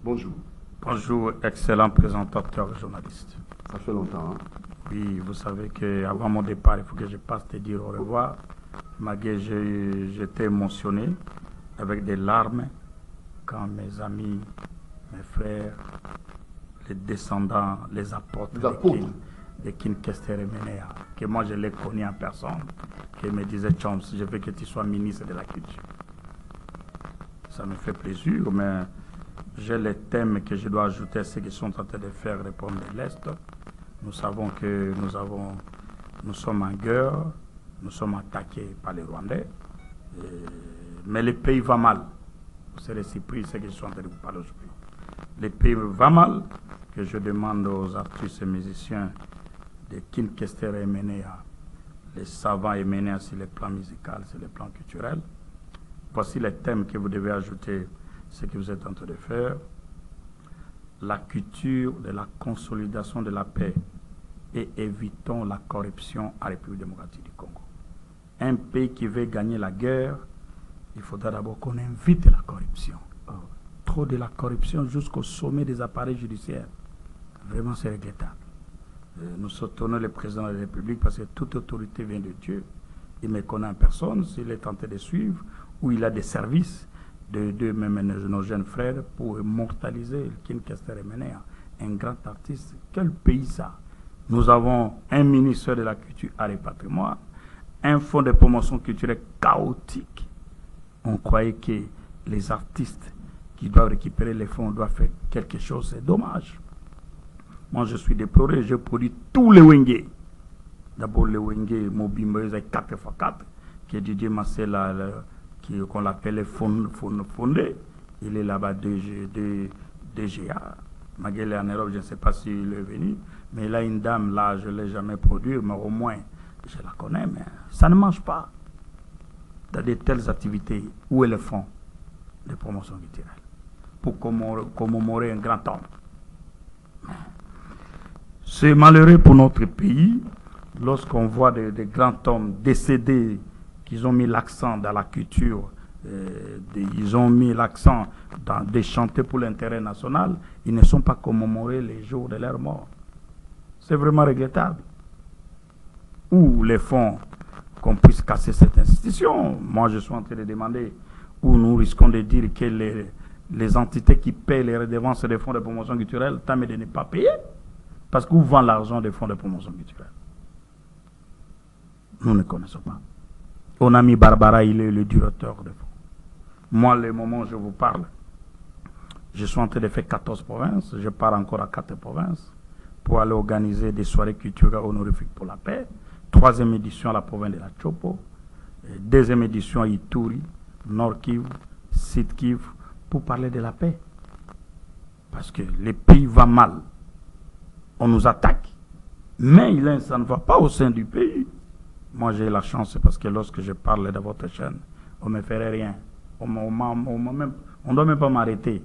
Bonjour. Bonjour, excellent présentateur journaliste. Ça fait longtemps, hein? Oui, vous savez qu'avant mon départ, il faut que je passe te dire au revoir. Malgré j'étais émotionné avec des larmes quand mes amis, mes frères, les descendants, les apôtres de King Kester Emenea, que moi je les connais en personne, qui me disaient Chums, je veux que tu sois ministre de la Culture. Ça me fait plaisir, mais j'ai les thèmes que je dois ajouter à ceux qui sont en train de faire répondre de l'Est. Nous savons que nous sommes en guerre, nous sommes attaqués par les Rwandais, mais le pays va mal. Vous serez surpris, ce que je suis en train de vous parler aujourd'hui. Le pays va mal, que je demande aux artistes et musiciens de King Kester Emenea, les savants Emenea sur le plan musical, sur le plan culturel. Voici les thèmes que vous devez ajouter, ce que vous êtes en train de faire. La culture de la consolidation de la paix et évitons la corruption en République démocratique du Congo. Un pays qui veut gagner la guerre, il faudra d'abord qu'on évite la corruption. Trop de la corruption jusqu'au sommet des appareils judiciaires. Vraiment, c'est regrettable. Nous soutenons le président de la République parce que toute autorité vient de Dieu. Il me connaît en personne, s'il est tenté de suivre, ou il a des services de même nos jeunes frères pour immortaliser le King Kester Emenea, un grand artiste. Quel pays ça? Nous avons un ministère de la Culture, Art et Patrimoine, un fonds de promotion culturelle chaotique. On croyait que les artistes qui doivent récupérer les fonds doivent faire quelque chose. C'est dommage. Moi, je suis déploré. Je produis tous les Wenge. D'abord, les Wenge Mobimbeuse 4x4, qui est Didier Massela, qu'on l'appelle Fondé. Il est là-bas DGA. Maguele en Europe, je ne sais pas s'il est venu. Mais là, une dame, là, je ne l'ai jamais produit, mais au moins, je la connais. Mais ça ne marche pas. Dans de telles activités, où est le fonds de promotion culturelle pour commémorer un grand homme? C'est malheureux pour notre pays lorsqu'on voit des grands hommes décédés qui ont mis l'accent dans la culture, ils ont mis l'accent dans des chanter pour l'intérêt national, ils ne sont pas commémorés les jours de leur mort. C'est vraiment regrettable. Ou les fonds qu'on puisse casser cette institution. Moi, je suis en train de demander où nous risquons de dire que les entités qui paient les redevances des fonds de promotion culturelle, tant de ne pas payer. Parce qu'où vend l'argent des fonds de promotion culturelle? Nous ne connaissons pas. On a mis Barbara, il est le directeur des fonds. Moi, le moment où je vous parle, je suis en train de faire 14 provinces. Je pars encore à 4 provinces pour aller organiser des soirées culturelles honorifiques pour la paix. 3e édition à la province de la Chopo. 2e édition à Ituri, Nord Kivu, Sud Kivu, pour parler de la paix. Parce que le pays va mal. On nous attaque. Mais ça ne va pas au sein du pays. Moi, j'ai la chance parce que lorsque je parle de votre chaîne, on ne me ferait rien. On ne doit même pas m'arrêter.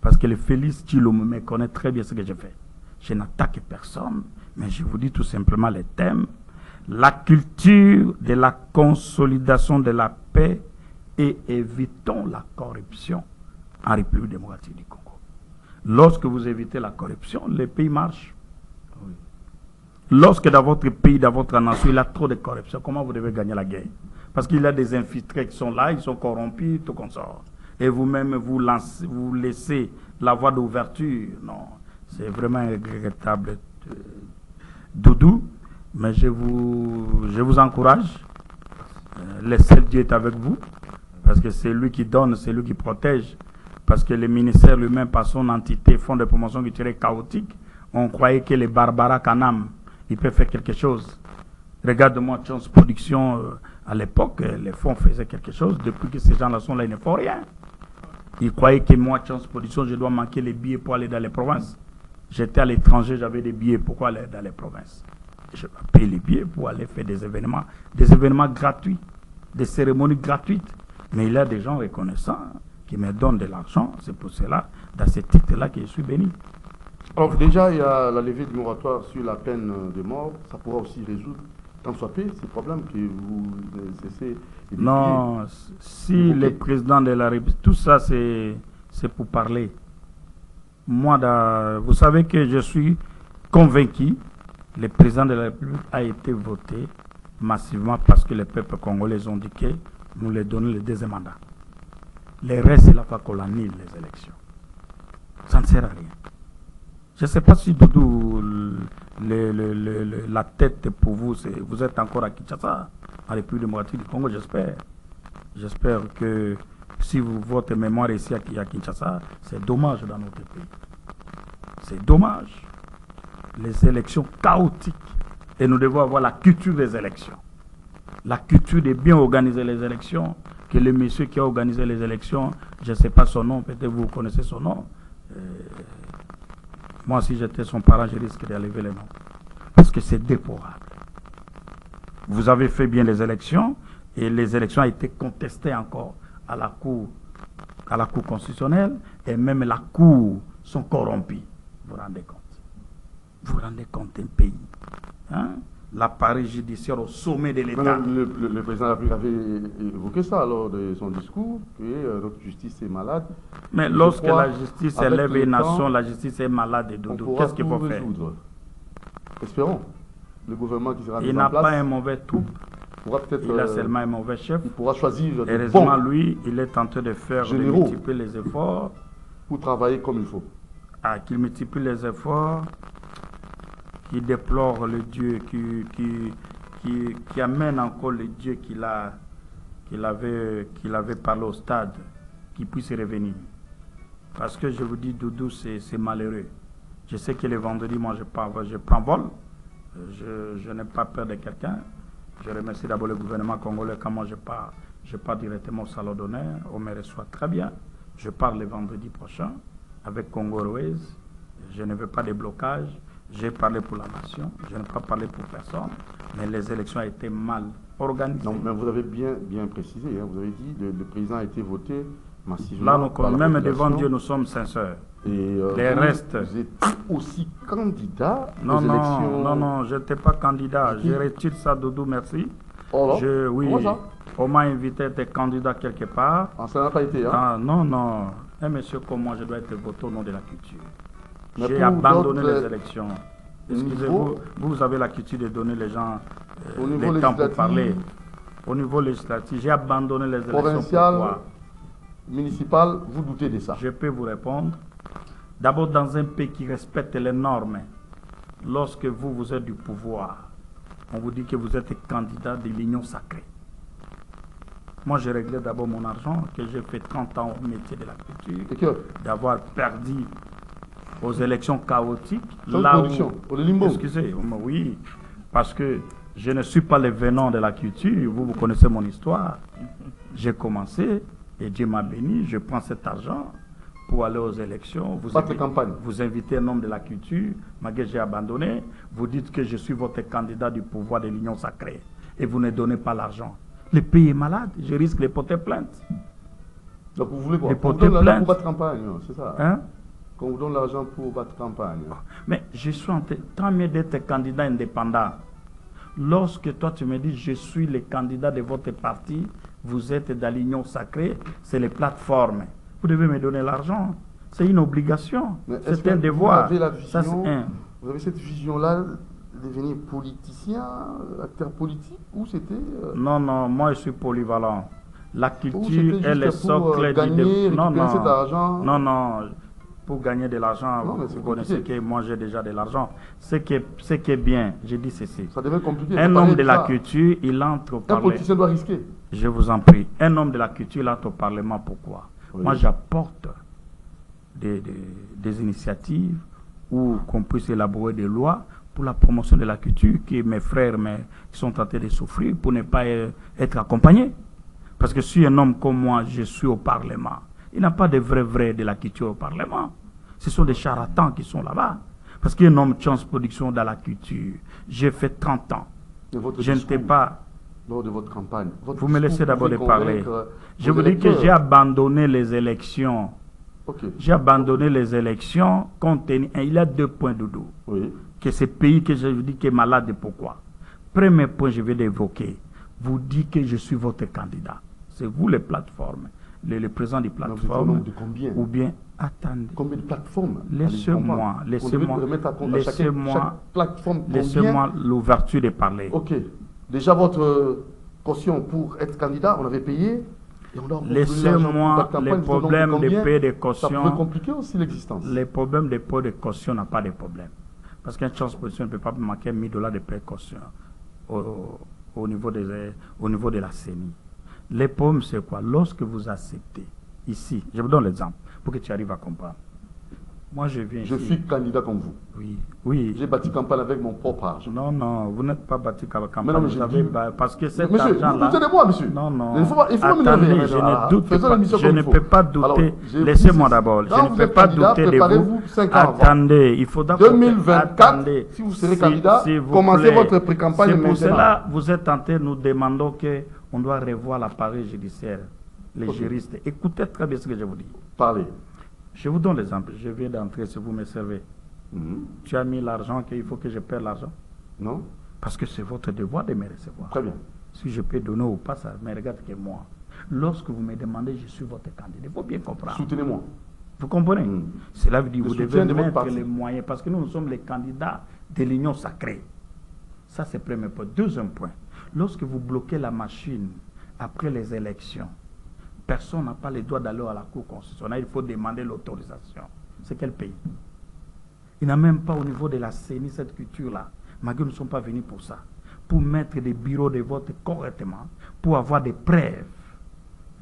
Parce que le Félix Chilo me connaît très bien ce que je fais. Je n'attaque personne, mais je vous dis tout simplement les thèmes. La culture de la consolidation de la paix et évitons la corruption en République démocratique du Congo. Lorsque vous évitez la corruption, le pays marche. Oui. Lorsque dans votre pays, dans votre nation, il y a trop de corruption, comment vous devez gagner la guerre? Parce qu'il y a des infiltrés qui sont là, ils sont corrompus, tout comme ça. Et vous-même, vous laissez la voie d'ouverture. Non, c'est vraiment regrettable. Doudou, mais je vous encourage. Le seul Dieu est avec vous, parce que c'est lui qui donne, c'est lui qui protège. Parce que le ministère lui-même, par son entité, fonds de promotion culturelle chaotique, on croyait que les Barbara Kanam, ils peuvent faire quelque chose. Regarde-moi, Chance Production, à l'époque, les fonds faisaient quelque chose. Depuis que ces gens-là sont là, ils ne font rien. Ils croyaient que moi, Chance Production, je dois manquer les billets pour aller dans les provinces. J'étais à l'étranger, j'avais des billets. Pourquoi aller dans les provinces? Je paye les billets pour aller faire des événements gratuits, des cérémonies gratuites. Mais il y a des gens reconnaissants qui me donnent de l'argent. C'est pour cela, dans ce titre-là, que je suis béni. Alors déjà, il y a la levée du moratoire sur la peine de mort. Ça pourra aussi résoudre, tant soit peu, ces problèmes que vous cessez de Non, si le président de la République, tout ça c'est pour parler. Moi, vous savez que je suis convaincu, le président de la République a été voté massivement parce que les peuples congolais ont dit que nous lui donnons le deuxième mandat. Le reste, c'est la fois qu'on annule les élections. Ça ne sert à rien. Je ne sais pas si Doudou, la tête pour vous, vous êtes encore à Kinshasa, en République démocratique du Congo, j'espère. J'espère que si votre mémoire est ici à Kinshasa, c'est dommage dans notre pays. C'est dommage. Les élections chaotiques. Et nous devons avoir la culture des élections. La culture de bien organiser les élections. Que le monsieur qui a organisé les élections, je ne sais pas son nom, peut-être vous connaissez son nom. Moi, si j'étais son parent, je risque d'enlever le nom. Parce que c'est déplorable. Vous avez fait bien les élections, et les élections ont été contestées encore à la Cour constitutionnelle, et même la Cour sont corrompies. Vous vous rendez compte? Vous vous rendez compte d'un pays, hein? L'appareil judiciaire au sommet de l'État. Le président de la République avait évoqué ça lors de son discours, que notre justice est malade. Mais lorsque la justice élève une nation, la justice est malade et dodo. Qu'est-ce qu'il faut faire? Espérons. Le gouvernement qui sera mis en place. Il n'a pas un mauvais troupe. Il a seulement un mauvais chef. Il pourra choisir. Heureusement, lui, il est tenté de faire, de multiplier les efforts. Pour travailler comme il faut. Ah, qu'il multiplie les efforts. Qui déplore le Dieu, qui amène encore le Dieu qu'il avait parlé au stade, qui puisse revenir. Parce que je vous dis, Doudou, c'est malheureux. Je sais que le vendredi, moi, je prends vol. Je n'ai pas peur de quelqu'un. Je remercie d'abord le gouvernement congolais. Quand moi je pars directement au salon d'honneur. On me reçoit très bien. Je pars le vendredi prochain avec Congo Airways. Je ne veux pas de blocage. J'ai parlé pour la nation, je n'ai pas parlé pour personne, mais les élections ont été mal organisées. Non, mais vous avez bien précisé, hein, vous avez dit le président a été voté massivement. Là, même devant Dieu, nous sommes sincères. Et les restes. Vous êtes aussi candidat aux élections? Non, je n'étais pas candidat. Je retire ça, Doudou, merci. Oh là. Oui, comment ça? On m'a invité à être candidat quelque part. Ah, ça n'a pas été, hein? Ah, non. Un monsieur comme moi, je dois être voté au nom de la culture. J'ai abandonné les élections. Excusez-vous, vous avez la culture de donner les gens le temps pour parler. Au niveau législatif, j'ai abandonné les élections. Provincial, municipal, vous doutez de ça? Je peux vous répondre. D'abord, dans un pays qui respecte les normes, lorsque vous êtes du pouvoir, on vous dit que vous êtes candidat de l'union sacrée. Moi, je réglais d'abord mon argent, que j'ai fait 30 ans au métier de la culture, d'avoir perdu aux élections chaotiques. Là où, excusez-moi, oui, parce que je ne suis pas le venant de la culture. Vous connaissez mon histoire. J'ai commencé et Dieu m'a béni. Je prends cet argent pour aller aux élections. Vous invitez un homme de la culture, malgré j'ai abandonné. Vous dites que je suis votre candidat du pouvoir de l'union sacrée et vous ne donnez pas l'argent. Le pays est malade. Je risque de porter plainte. Donc vous voulez quoi? Porter plainte pour votre campagne, c'est ça? Hein? Qu'on vous donne l'argent pour votre campagne. Mais je suis tant mieux d'être candidat indépendant. Lorsque toi tu me dis je suis le candidat de votre parti, vous êtes dans l'union sacrée, c'est les plateformes. Vous devez me donner l'argent. C'est une obligation. C'est un devoir. Vous avez cette vision-là de devenir politicien, acteur politique, ou c'était... Non, moi je suis polyvalent. La culture est le socle du... Non. Pour gagner de l'argent, vous connaissez que moi j'ai déjà de l'argent. Ce qui est bien, je dis ceci. Ça devient compliqué. Un homme de la culture, il entre au Parlement. Un politicien doit risquer. Je vous en prie. Un homme de la culture, il entre au Parlement. Pourquoi? Oui. Moi, j'apporte des initiatives où qu'on puisse élaborer des lois pour la promotion de la culture, que mes frères qui sont tentés de souffrir pour ne pas être accompagnés. Parce que si un homme comme moi, je suis au Parlement, il n'y a pas de vrais de la culture au Parlement. Ce sont des charlatans qui sont là-bas. Parce qu'il y a un homme de chance production dans la culture. J'ai fait 30 ans. Je n'étais pas... Lors de votre campagne. Vous me laissez d'abord de parler. Je vous dis que j'ai abandonné les élections. Okay. J'ai abandonné les élections compte tenu... Il y a 2 points, Doudou. Oui. Que ce pays que je vous dis qui est malade, pourquoi? Premier point, je vais l'évoquer. Vous dites que je suis votre candidat. C'est vous les plateformes. Le président des plateformes, de combien? ou bien Attendez. Combien de plateformes? Laissez-moi, laissez-moi l'ouverture de parler. Ok. Déjà, votre caution pour être candidat, on avait payé. Laissez-moi les problèmes de paie de caution. Ça peut compliquer aussi l'existence. Les problèmes de paie de caution n'ont pas de problème. Parce qu'un chance position ne peut pas manquer $1000 de paie de caution au niveau de la CENI. Les problèmes, c'est quoi? Lorsque vous acceptez, ici, je vous donne l'exemple pour que tu arrives à comprendre. Moi, je viens ici. Je suis candidat comme vous. Oui, oui. J'ai bâti campagne avec mon propre argent. Non, non, vous n'êtes pas bâti campagne. Non, vous avez, parce que cet monsieur, argent-là... Tenez-moi, monsieur. Non, non. Il faut attendez, je ne doute pas. Je ne peux pas douter. Laissez-moi d'abord. Je ne peux pas douter de vous. Attendez, il faudra... 2024, si vous serez candidat, commencez votre pré-campagne maintenant. C'est pour cela vous êtes tenté, nous demandons qu'on doit revoir l'appareil judiciaire, les juristes. Écoutez très bien ce que je vous dis. Parlez. Je vous donne l'exemple. Je viens d'entrer si vous me servez. Tu as mis l'argent qu'il faut que je perde l'argent? Non. Parce que c'est votre devoir de me recevoir. Très bien. Si je peux donner ou pas, ça ne me regarde que moi. Lorsque vous me demandez, je suis votre candidat. Il faut bien comprendre. Soutenez-moi. Vous comprenez? Cela veut dire que vous devez mettre les moyens. Parce que nous sommes les candidats de l'union sacrée. Ça, c'est le premier point. Deuxième point. Lorsque vous bloquez la machine après les élections, personne n'a pas le droit d'aller à la Cour constitutionnelle. Il faut demander l'autorisation. C'est quel pays? Il n'a même pas au niveau de la CENI cette culture-là. Malgré nous ne sommes pas venus pour ça. Pour mettre des bureaux de vote correctement, pour avoir des preuves.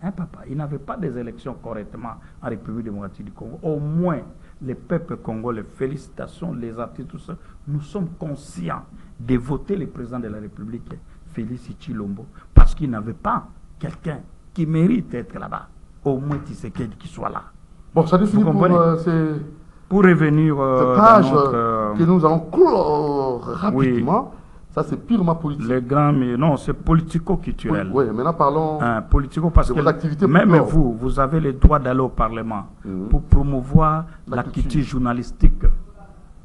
Hein, papa? Il n'avait pas des élections correctement en République démocratique du Congo. Au moins, les peuples congolais, félicitations, les artistes, tout ça, nous sommes conscients de voter le président de la République, Félix Tshilombo, parce qu'il n'avait pas quelqu'un qui mérite d'être là-bas. Au moins Tshisekedi qui soit là. Bon, ça définit pour revenir cette page que nous allons clore rapidement. Oui. Ça, c'est purement politique. Les grands, mais non, c'est politico-culturel. Oui, maintenant parlons politico parce que même vous avez le droit d'aller au Parlement pour promouvoir la culture journalistique.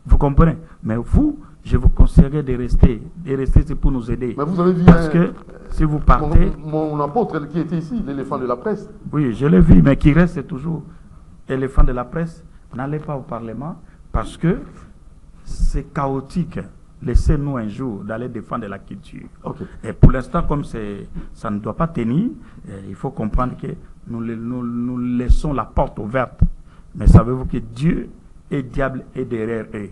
Vous comprenez? Mais vous, je vous conseillerais de rester. De rester, c'est pour nous aider. Mais vous avez vu parce que si vous partez... Mon apôtre qui était ici, l'éléphant de la presse. Oui, je l'ai vu, mais qui reste toujours éléphant de la presse. N'allez pas au Parlement parce que c'est chaotique. Laissez-nous un jour d'aller défendre la culture. Okay. Et pour l'instant, comme ça ne doit pas tenir, il faut comprendre que nous laissons la porte ouverte. Mais savez-vous que Dieu et diable est derrière eux.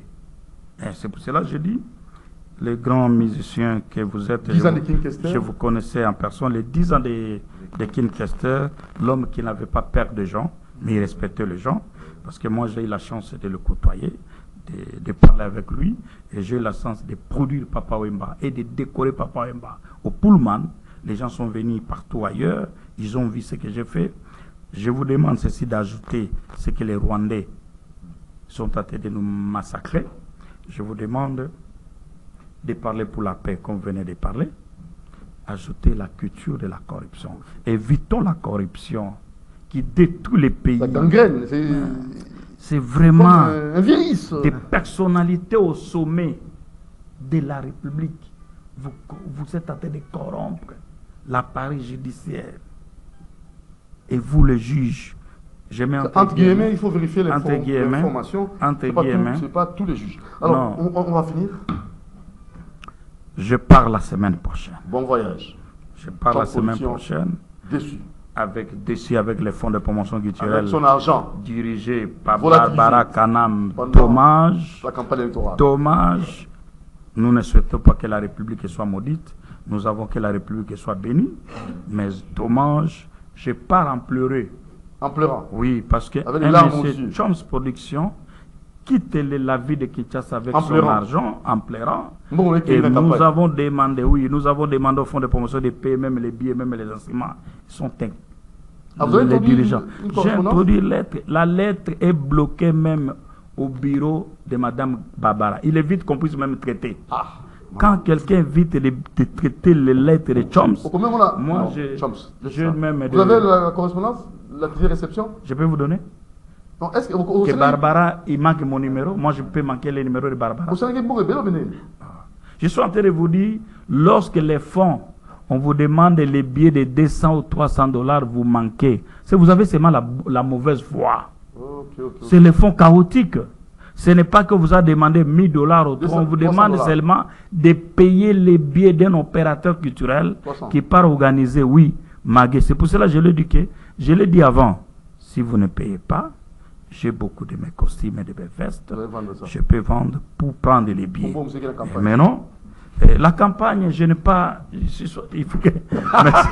Et c'est pour cela que je dis, les grands musiciens que vous êtes, je vous connaissais en personne, les 10 ans de King Kester, l'homme qui n'avait pas peur des gens, mais il respectait les gens. Parce que moi, j'ai eu la chance de le côtoyer, de parler avec lui. Et j'ai eu la chance de produire Papa Wemba et de décorer Papa Wemba au Pullman. Les gens sont venus partout ailleurs. Ils ont vu ce que j'ai fait. Je vous demande ceci d'ajouter ce que les Rwandais sont tentés de nous massacrer. Je vous demande de parler pour la paix, comme vous venez de parler. Ajouter la culture de la corruption. Évitons la corruption qui détruit les pays. La gangrène, c'est vraiment un virus. Des personnalités au sommet de la République. Vous êtes en train de corrompre l'appareil judiciaire. Et vous, les juges, je mets entre guillemets, il faut vérifier l'information. Ce n'est pas tous les juges. Alors, on va finir. Je pars la semaine prochaine. Bon voyage. Je pars la semaine prochaine. Déçu. Avec les fonds de promotion culturelle. Avec son argent. Dirigé par Barbara Kanam. La campagne électorale. Dommage. Nous ne souhaitons pas que la République soit maudite. Nous avons que la République soit bénie. Mais dommage, je pars en pleurer. En pleurant? Oui, parce que avec un monsieur Choms Production quitte la vie de Kinshasa avec son argent en pleurant. Bon, et nous avons demandé, au fonds de promotion de payer même les billets, même les enseignements. Ils sont les dirigeants. J'ai introduit lettre. La lettre est bloquée même au bureau de Mme Barbara. Il évite qu'on puisse même traiter. Quand quelqu'un évite de traiter les lettres de Choms, moi je même... Vous avez la correspondance, la réception? Je peux vous donner? Non, est-ce que Barbara, il manque mon numéro. Moi, je peux manquer le numéro de Barbara. Je suis en train de vous dire, lorsque les fonds, on vous demande les billets de 200 ou $300, vous manquez. Si vous avez seulement la mauvaise foi. C'est le fonds chaotique. Ce n'est pas que vous avez demandé 1000 $ au tronc, on vous demande seulement de payer les billets d'un opérateur culturel 300. qui part organiser, oui, Magué. C'est pour cela que je l'ai dit je l'ai dit avant, si vous ne payez pas, j'ai beaucoup de mes costumes et de mes vestes, je peux vendre pour prendre les billets. Mais non, la campagne, je n'ai pas... Il faut que... Merci.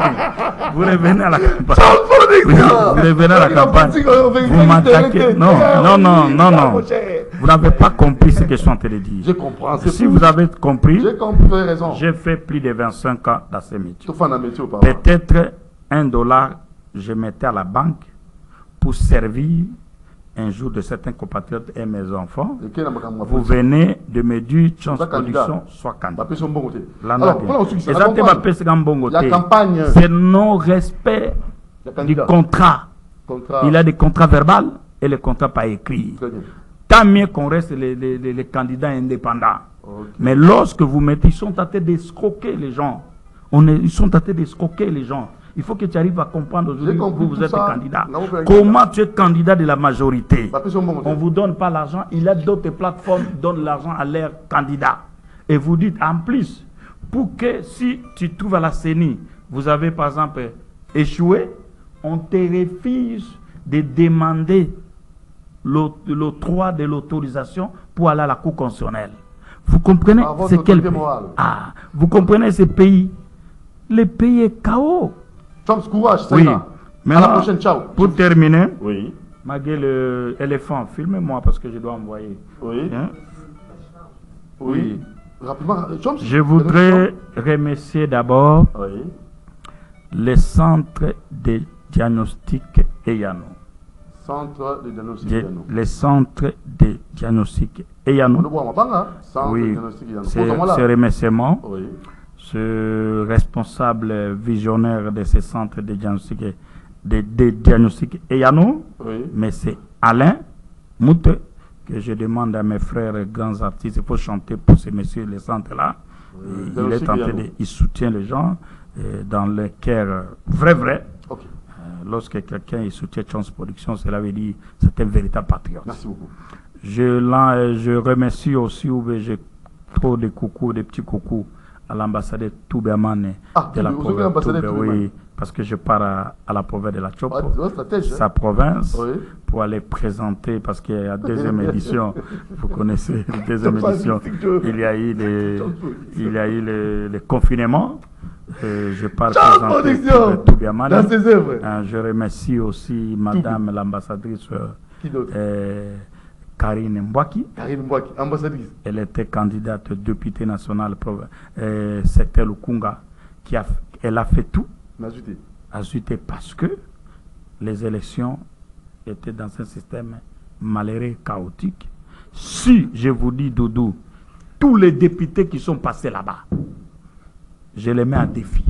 Vous revenez à la campagne. Vous revenez à la campagne. Vous m'attaquez. Non. Vous n'avez pas compris ce que je suis en train de dire. Je comprends. Si vous avez compris, j'ai compris, vous avez raison. J'ai fait plus de 25 ans dans ce métier. Peut-être $1, je mettais à la banque pour servir un jour de certains compatriotes et mes enfants. Vous venez de me dire Chance Production soit candidat. La campagne, c'est non-respect du contrat. Il a des contrats verbaux et les contrats pas écrits. Tant mieux qu'on reste les candidats indépendants. Mais lorsque vous mettez, ils sont en train d'escroquer les gens. Ils sont en train d'escroquer les gens. Il faut que tu arrives à comprendre aujourd'hui que vous êtes candidat. Comment tu es candidat de la majorité? On ne vous donne pas l'argent. Il y a d'autres plateformes qui donnent l'argent à leurs candidats. Et vous dites en plus, pour que si tu trouves à la CENI, vous avez par exemple échoué, on te refuse de demander l'octroi de l'autorisation pour aller à la Cour constitutionnelle. Vous comprenez c'est quel pays? Vous comprenez ce pays? Le pays est chaos. Courage, oui. À la prochaine, ciao. Pour terminer, oui. Magué l'éléphant, filmez-moi parce que je dois envoyer. Oui. Hein? Oui. Rapidement, je voudrais remercier d'abord les centres de diagnostic EYANO. Centre de diagnostic EYANO. Les centres de diagnostic EYANO. Oui. C'est remerciement. Oui. Ce responsable visionnaire de ces centres de diagnostic EYANO, mais c'est Alain Moute que je demande à mes frères et grands artistes, il faut chanter pour ces messieurs, les centres-là. Il est tenté il soutient les gens dans le cœur vrai. Lorsque quelqu'un il soutient Chance Production, cela veut dire c'est un véritable patriote. Merci beaucoup. Je remercie aussi, j'ai trop de coucou, des petits coucous à l'ambassadeur Toubemane de la province. Oui, parce que je pars à la province de la Chopo, sa province, pour aller présenter, parce qu'il y a deuxième édition, vous connaissez la deuxième édition, il y a eu les confinements. Je pars présenter Toubemane. Je remercie aussi Madame l'ambassadrice Karine Mbouaki, ambassadrice. Elle était candidate députée nationale secteur Lukunga. Elle a fait tout. Azuté parce que les élections étaient dans un système malheureux, chaotique. Si je vous dis, Doudou, tous les députés qui sont passés là-bas, je les mets en défi.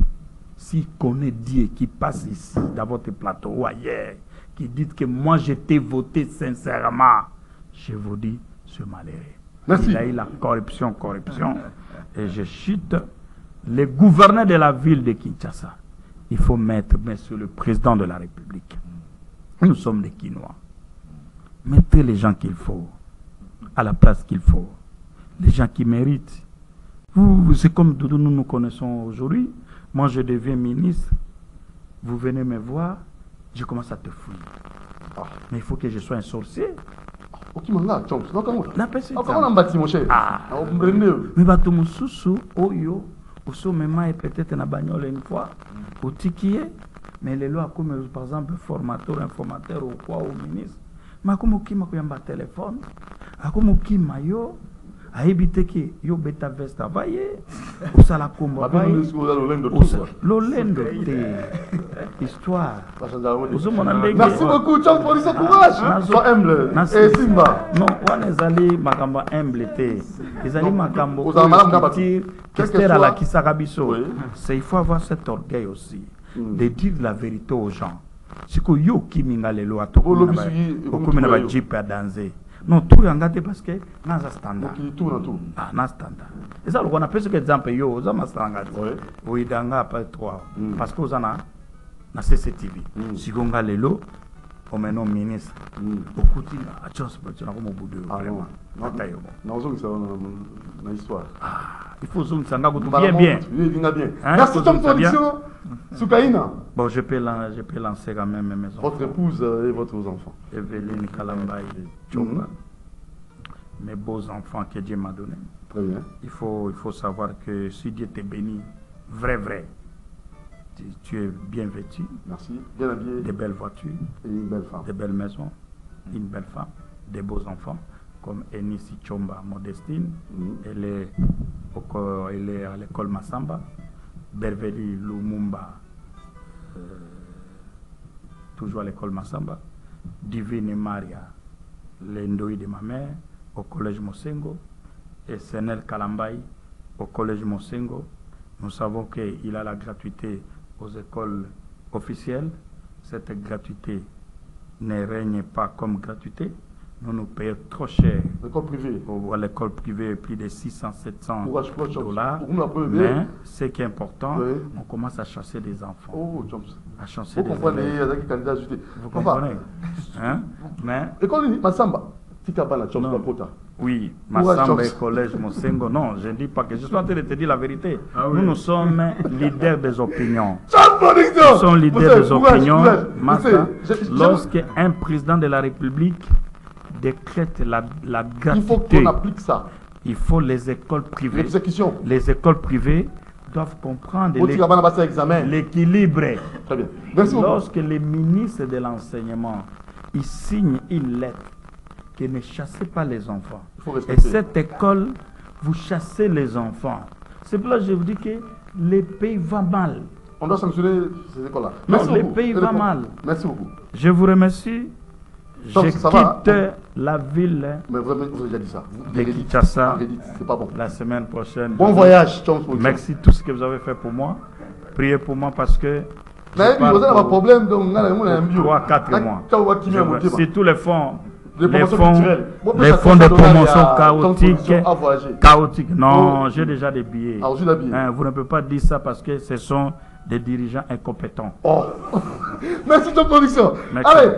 S'ils connaissent Dieu qui passe ici, dans votre plateau ou ailleurs, qui dit que moi j'étais voté sincèrement, je vous dis, ce malheureux. Merci. Il a eu la corruption, et je chute. Le gouverneur de la ville de Kinshasa, il faut mettre, monsieur le président de la République. Nous sommes des Quinois. Mettez les gens qu'il faut, à la place qu'il faut. Les gens qui méritent. C'est comme nous nous connaissons aujourd'hui. Moi, je deviens ministre. Vous venez me voir, je commence à te fouiller. Mais il faut que je sois un sorcier. Mais bato mususu oyo osomema peut-être na bagnole une fois au tikié mais les lois comme par exemple informateur ou quoi au ministre ma comme kima kuyamba téléphone akomo kima yo aibite ki yo beta vesta vaye usala komba vaye lolendo te histoire. Merci beaucoup, Chance Production, courage. Sois humble et Simba. Non, on est allé makamba humble te. Ils allés makambo c'est il faut avoir cet orgueil aussi de dire la vérité aux gens. C'est que yo kiminga lelo atoko na ba jeep à danser. Non, tout est engagé parce que dans un standard. Tout. Dans un standard. Et ça, on a plus qu'exemple, yo, ça m'a standard. Oui, dans un pas trois. Parce que vous en avez, dans CCTV. Si on a les lots, au maintenant ministre. Beaucoup de choses, vraiment. Non, histoire. Il faut zoom ça bien bien. Merci Tom Production. Soukaina. Bon, je peux lancer quand même mes enfants. Votre épouse et votre enfants. Evelyne Kalambaye Tchomba. Mes beaux enfants que Dieu m'a donnés. Très bien. Il faut savoir que si Dieu te bénit, vrai, tu es bien vêtu. Merci. Bien habillé. Des belles voitures. Et une belle femme. Des belles maisons. Une belle femme. Des beaux enfants. Comme Enissi Tchomba Modestine. Elle est à l'école Massamba. Berveli Lumumba. Toujours à l'école Massamba. Divine Maria. L'Endoi de ma mère. Au collège Mosengo. Et Senel Kalambaye au collège Mosengo. Nous savons qu'il a la gratuité aux écoles officielles. Cette gratuité ne règne pas comme gratuité. Nous payons trop cher. L'école privée. À l'école privée, plus de 600-700 dollars. Mais ce qui est important, on commence à chasser des enfants. Oh, à chasser des enfants. Vous comprenez? Hein? Mais école Massamba. Non. Oui, Massamba et collège Mosengo. Non, je ne dis pas que je suis en train de te dire la vérité. Ah oui. Nous sommes leaders des opinions. Nous sommes leaders des opinions. Lorsque un président de la République décrète la gratuité, il faut qu'on applique ça. Il faut les écoles privées. L'exécution. Les écoles privées doivent comprendre l'équilibre. Très bien. Merci beaucoup. Lorsque les ministres de l'enseignement ils signent une lettre qui ne chassez pas les enfants. Et cette école, vous chassez les enfants. C'est pour là que je vous dis que les pays vont mal. On doit sanctionner ces écoles-là. Non, les pays vont mal. Merci beaucoup. Je vous remercie. Je quitte la ville mais vraiment, vous avez déjà dit ça. de Kinshasa c'est pas bon. La semaine prochaine. Bon voyage, Tom. Merci tout ce que vous avez fait pour moi. Priez pour moi parce que mais vous avez un problème, donc on a 3-4 mois. Si tous les fonds les fonds de promotion chaotiques. Non, j'ai déjà des billets. Vous ne pouvez pas dire ça parce que ce sont des dirigeants incompétents. Oh. Merci de ton production. Allez.